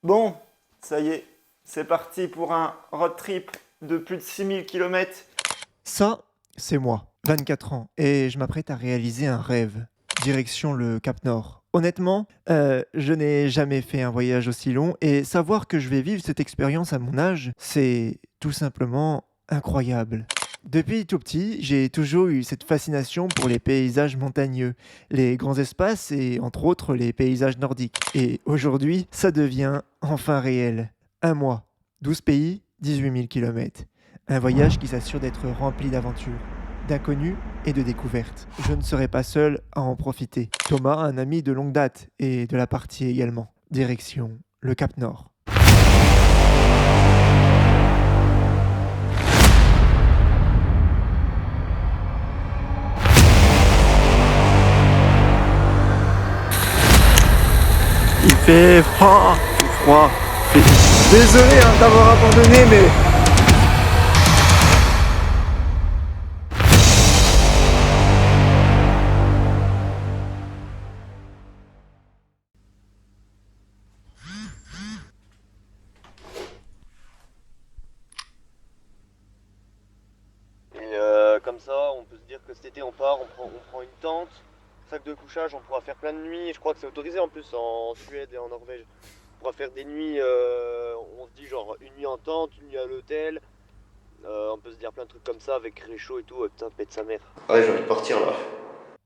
Bon, ça y est, c'est parti pour un road trip de plus de 6000 km. Ça, c'est moi, 24 ans, et je m'apprête à réaliser un rêve. Direction le Cap Nord. Honnêtement, je n'ai jamais fait un voyage aussi long, et savoir que je vais vivre cette expérience à mon âge, c'est tout simplement incroyable. Depuis tout petit, j'ai toujours eu cette fascination pour les paysages montagneux, les grands espaces et entre autres les paysages nordiques. Et aujourd'hui, ça devient enfin réel. Un mois, 12 pays, 18 000 km. Un voyage qui s'assure d'être rempli d'aventures, d'inconnus et de découvertes. Je ne serai pas seul à en profiter. Thomas, un ami de longue date, et de la partie également. Direction le Cap Nord. Il fait froid, froid. Désolé d'avoir abandonné, mais... Et comme ça, on peut se dire que cet été on part, on prend une tente, sac de couchage, on pourra faire plein de nuits. Je crois que c'est autorisé en plus en Suède et en Norvège. On pourra faire des nuits, on se dit genre une nuit en tente, une nuit à l'hôtel. On peut se dire plein de trucs comme ça avec réchaud et tout. Putain, pète sa mère. Ouais, j'ai envie de partir là.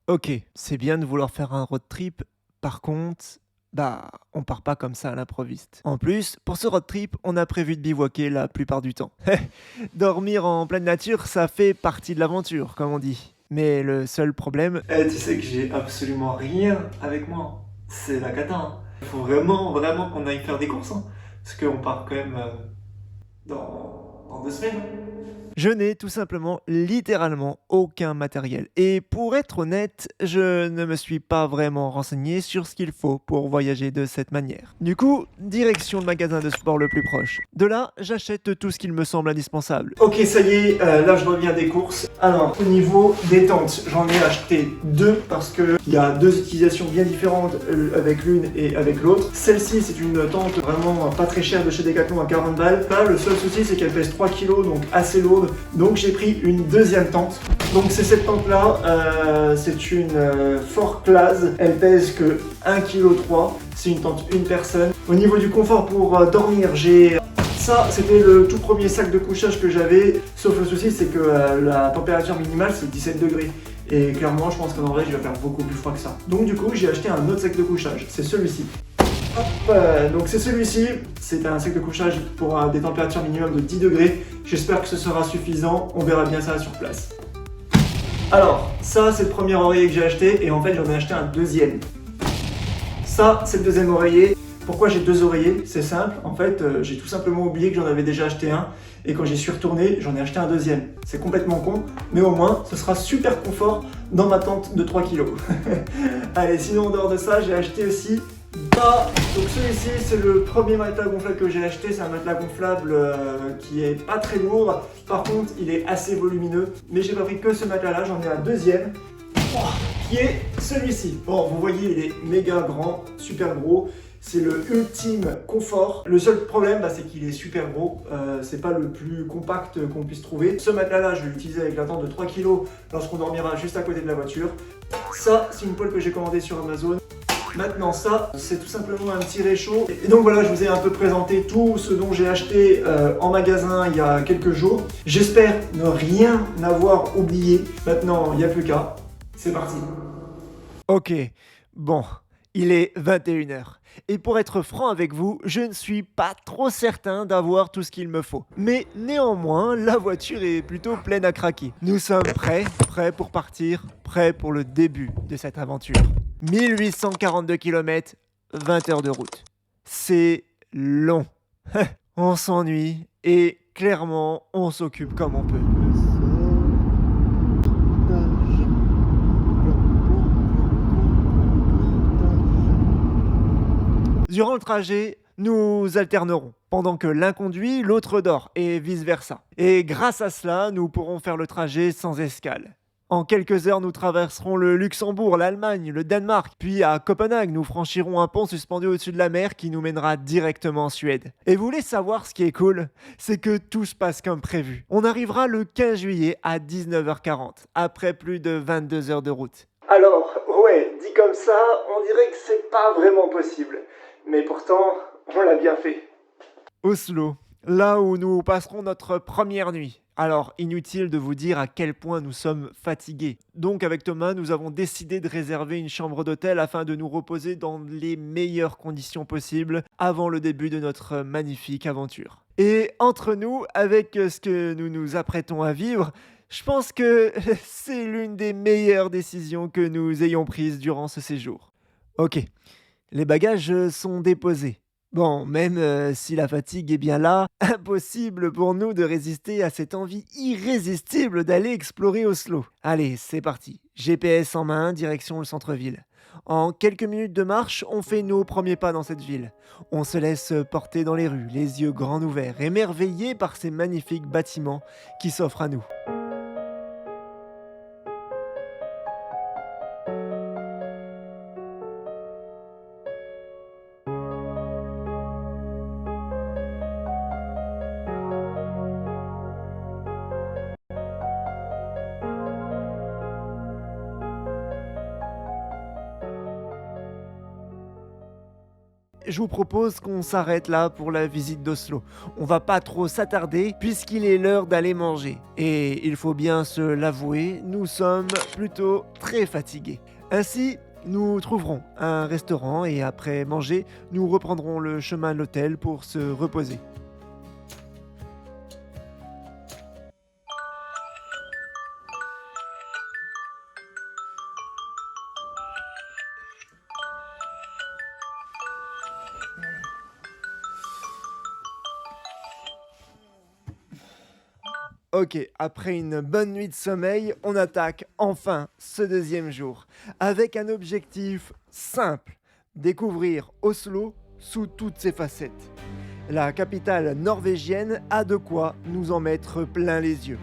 Ok, c'est bien de vouloir faire un road trip, par contre, on part pas comme ça à l'improviste. En plus, pour ce road trip, on a prévu de bivouaquer la plupart du temps. Dormir en pleine nature, ça fait partie de l'aventure, comme on dit. Mais le seul problème, Tu sais que j'ai absolument rien avec moi. C'est la cata. Hein. Faut vraiment qu'on aille faire des courses. Hein. Parce qu'on part quand même dans 2 semaines. je n'ai tout simplement, littéralement, aucun matériel. Et pour être honnête, je ne me suis pas vraiment renseigné sur ce qu'il faut pour voyager de cette manière. Du coup, direction le magasin de sport le plus proche. De là, j'achète tout ce qu'il me semble indispensable. Ok, ça y est, là je reviens des courses. Alors, au niveau des tentes, j'en ai acheté 2 parce qu'il y a 2 utilisations bien différentes avec l'une et avec l'autre. Celle-ci, c'est une tente vraiment pas très chère de chez Decathlon à 40 balles. Là, le seul souci, c'est qu'elle pèse 3 kg, donc assez lourde. Donc j'ai pris une deuxième tente. Donc c'est cette tente-là, c'est une Fort Class. Elle pèse que 1,3 kg. C'est une tente une personne. Au niveau du confort pour dormir, j'ai... Ça, c'était le tout premier sac de couchage que j'avais, sauf le souci, c'est que la température minimale, c'est 17 degrés. Et clairement, je pense qu'en Norvège, il va faire beaucoup plus froid que ça. Donc du coup, j'ai acheté un autre sac de couchage, c'est celui-ci. Hop, donc c'est celui-ci, c'est un sac de couchage pour des températures minimum de 10 degrés. J'espère que ce sera suffisant, on verra bien ça sur place. Alors, ça, c'est le premier oreiller que j'ai acheté, et en fait, j'en ai acheté un deuxième. Ça, c'est le deuxième oreiller. Pourquoi j'ai 2 oreillers? C'est simple, en fait, j'ai tout simplement oublié que j'en avais déjà acheté un et quand j'y suis retourné, j'en ai acheté un deuxième. C'est complètement con, mais au moins, ce sera super confort dans ma tente de 3 kg. Allez, sinon en dehors de ça, j'ai acheté aussi donc celui-ci, c'est le premier matelas gonflable que j'ai acheté. C'est un matelas gonflable qui est pas très lourd. Par contre, il est assez volumineux. Mais j'ai pas pris que ce matelas-là, j'en ai un deuxième. Qui est celui-ci. Bon, vous voyez, il est méga grand, super gros. C'est le ultime confort. Le seul problème, c'est qu'il est super gros. C'est pas le plus compact qu'on puisse trouver. Ce matelas-là, je vais l'utiliser avec la tente de 3 kg lorsqu'on dormira juste à côté de la voiture. Ça, c'est une poêle que j'ai commandée sur Amazon. Maintenant, ça, c'est tout simplement un petit réchaud. Et donc voilà, je vous ai un peu présenté tout ce dont j'ai acheté en magasin il y a quelques jours. J'espère ne rien avoir oublié. Maintenant, il n'y a plus qu'à. C'est parti. Ok, bon, il est 21h. Et pour être franc avec vous, je ne suis pas trop certain d'avoir tout ce qu'il me faut. Mais néanmoins, la voiture est plutôt pleine à craquer. Nous sommes prêts pour partir, prêts pour le début de cette aventure. 1842 km, 20 heures de route. C'est long. On s'ennuie et clairement, on s'occupe comme on peut. Durant le trajet, nous alternerons. Pendant que l'un conduit, l'autre dort, et vice-versa. Et grâce à cela, nous pourrons faire le trajet sans escale. En quelques heures, nous traverserons le Luxembourg, l'Allemagne, le Danemark, puis à Copenhague, nous franchirons un pont suspendu au-dessus de la mer qui nous mènera directement en Suède. Et vous voulez savoir ce qui est cool? C'est que tout se passe comme prévu. On arrivera le 15 juillet à 19h40, après plus de 22 heures de route. Alors, ouais, dit comme ça, on dirait que c'est pas vraiment possible. Mais pourtant, on l'a bien fait. Oslo, là où nous passerons notre première nuit. Alors, inutile de vous dire à quel point nous sommes fatigués. Donc, avec Thomas, nous avons décidé de réserver une chambre d'hôtel afin de nous reposer dans les meilleures conditions possibles avant le début de notre magnifique aventure. Et entre nous, avec ce que nous nous apprêtons à vivre, je pense que c'est l'une des meilleures décisions que nous ayons prises durant ce séjour. Ok, les bagages sont déposés. Bon, même si la fatigue est bien là, impossible pour nous de résister à cette envie irrésistible d'aller explorer Oslo. Allez, c'est parti. GPS en main, direction le centre-ville. En quelques minutes de marche, on fait nos premiers pas dans cette ville. On se laisse porter dans les rues, les yeux grands ouverts, émerveillés par ces magnifiques bâtiments qui s'offrent à nous. Je vous propose qu'on s'arrête là pour la visite d'Oslo. On va pas trop s'attarder puisqu'il est l'heure d'aller manger. Et il faut bien se l'avouer, nous sommes plutôt très fatigués. Ainsi, nous trouverons un restaurant et après manger, nous reprendrons le chemin de l'hôtel pour se reposer. Ok, après une bonne nuit de sommeil, on attaque enfin ce deuxième jour, avec un objectif simple, découvrir Oslo sous toutes ses facettes. La capitale norvégienne a de quoi nous en mettre plein les yeux.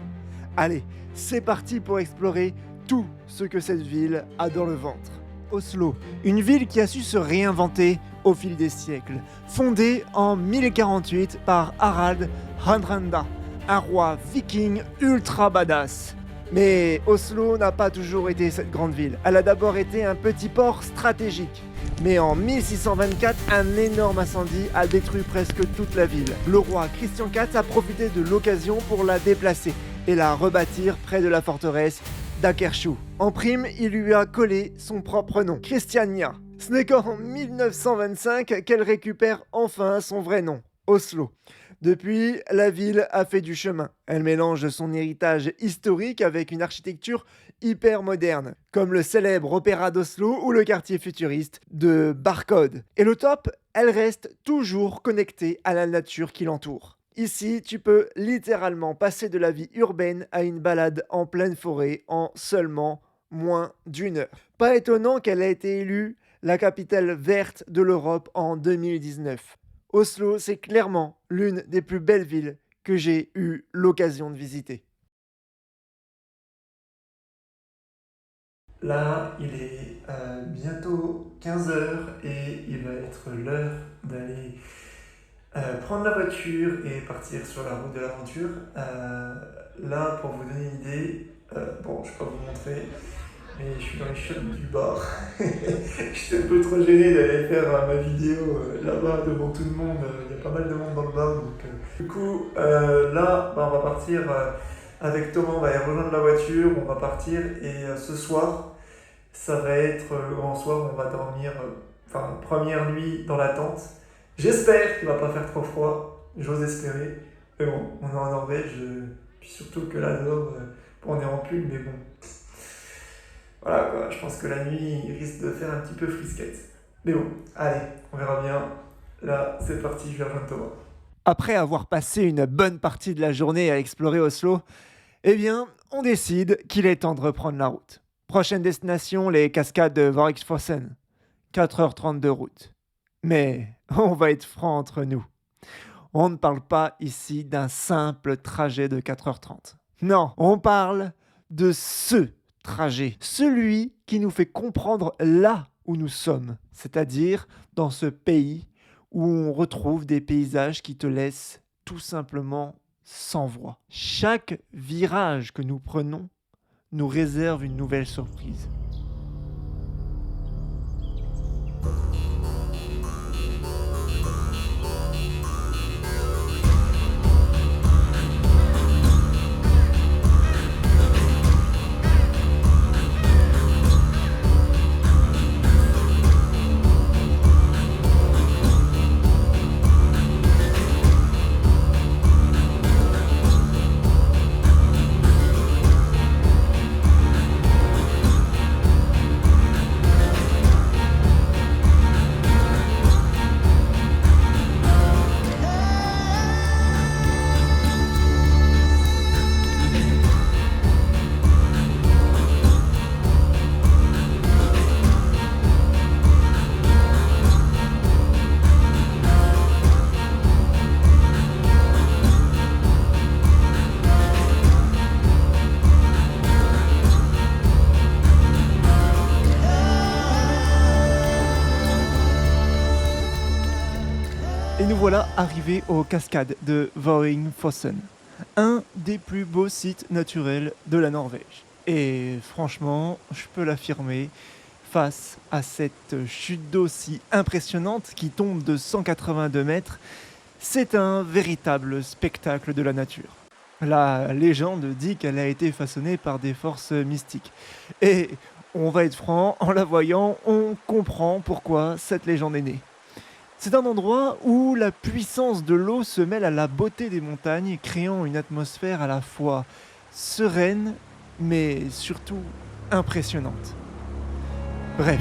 Allez, c'est parti pour explorer tout ce que cette ville a dans le ventre. Oslo, une ville qui a su se réinventer au fil des siècles, fondée en 1048 par Harald Hardrada, un roi viking ultra badass. Mais Oslo n'a pas toujours été cette grande ville. Elle a d'abord été un petit port stratégique. Mais en 1624, un énorme incendie a détruit presque toute la ville. Le roi Christian IV a profité de l'occasion pour la déplacer et la rebâtir près de la forteresse d'Akershus. En prime, il lui a collé son propre nom, Christiania. Ce n'est qu'en 1925 qu'elle récupère enfin son vrai nom, Oslo. Depuis, la ville a fait du chemin. Elle mélange son héritage historique avec une architecture hyper moderne, comme le célèbre opéra d'Oslo ou le quartier futuriste de Barcode. Et le top, elle reste toujours connectée à la nature qui l'entoure. Ici, tu peux littéralement passer de la vie urbaine à une balade en pleine forêt en seulement moins d'une heure. Pas étonnant qu'elle ait été élue la capitale verte de l'Europe en 2019. Oslo, c'est clairement l'une des plus belles villes que j'ai eu l'occasion de visiter. Là, il est bientôt 15h et il va être l'heure d'aller prendre la voiture et partir sur la route de l'aventure. Là, pour vous donner une idée, bon, je ne vais pas vous montrer, mais je suis dans les chiottes du bar. J'étais un peu trop gêné d'aller faire ma vidéo là-bas devant tout le monde. Il y a pas mal de monde dans le bar. Donc, du coup, là, on va partir avec Thomas, on va aller rejoindre la voiture, on va partir. Et ce soir, ça va être le grand soir, on va dormir, première nuit dans la tente. J'espère qu'il va pas faire trop froid, j'ose espérer. Mais bon, on est en Norvège, puis surtout que là dehors, on est en pull, mais bon. Voilà quoi, je pense que la nuit il risque de faire un petit peu frisquette. Mais bon, allez, on verra bien. Là, c'est parti, je vais rejoindre Thomas. Après avoir passé une bonne partie de la journée à explorer Oslo, eh bien, on décide qu'il est temps de reprendre la route. Prochaine destination, les cascades de Voriksfossen. 4h30 de route. Mais on va être franc entre nous. On ne parle pas ici d'un simple trajet de 4h30. Non, on parle de ce trajet, celui qui nous fait comprendre là où nous sommes, c'est-à-dire dans ce pays où on retrouve des paysages qui te laissent tout simplement sans voix. Chaque virage que nous prenons nous réserve une nouvelle surprise. Et nous voilà arrivés aux cascades de Voringfossen, un des plus beaux sites naturels de la Norvège. Et franchement, je peux l'affirmer, face à cette chute d'eau si impressionnante qui tombe de 182 mètres, c'est un véritable spectacle de la nature. La légende dit qu'elle a été façonnée par des forces mystiques. Et on va être franc, en la voyant, on comprend pourquoi cette légende est née. C'est un endroit où la puissance de l'eau se mêle à la beauté des montagnes, créant une atmosphère à la fois sereine, mais surtout impressionnante. Bref,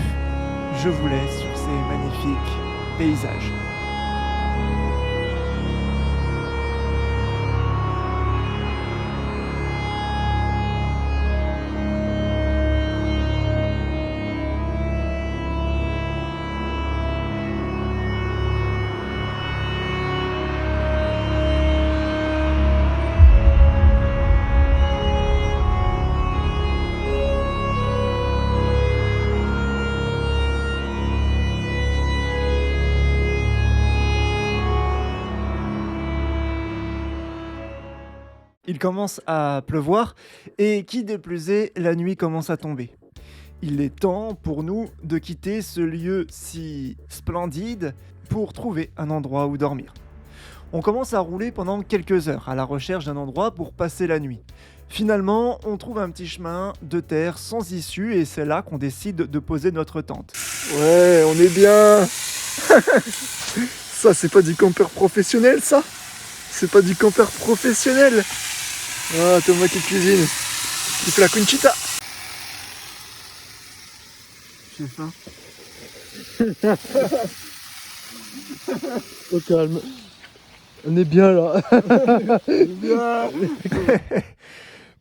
je vous laisse sur ces magnifiques paysages. Il commence à pleuvoir et qui de plus est, la nuit commence à tomber. Il est temps pour nous de quitter ce lieu si splendide pour trouver un endroit où dormir. On commence à rouler pendant quelques heures à la recherche d'un endroit pour passer la nuit. Finalement, on trouve un petit chemin de terre sans issue et c'est là qu'on décide de poser notre tente. Ouais, on est bien. Ça, c'est pas du campeur professionnel, ça. C'est pas du campeur professionnel. Ah, Thomas qui cuisine. Il fait la conchita. J'ai faim. Au calme. On est bien là.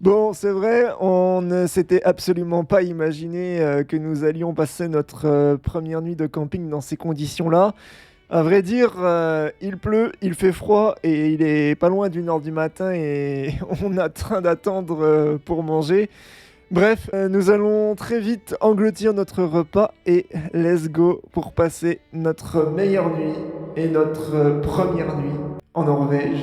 Bon, c'est vrai, on ne s'était absolument pas imaginé que nous allions passer notre première nuit de camping dans ces conditions-là. À vrai dire, il pleut, il fait froid et il est pas loin d'1h du matin et on a train d'attendre pour manger. Bref, nous allons très vite engloutir notre repas et let's go pour passer notre meilleure nuit et notre première nuit en Norvège.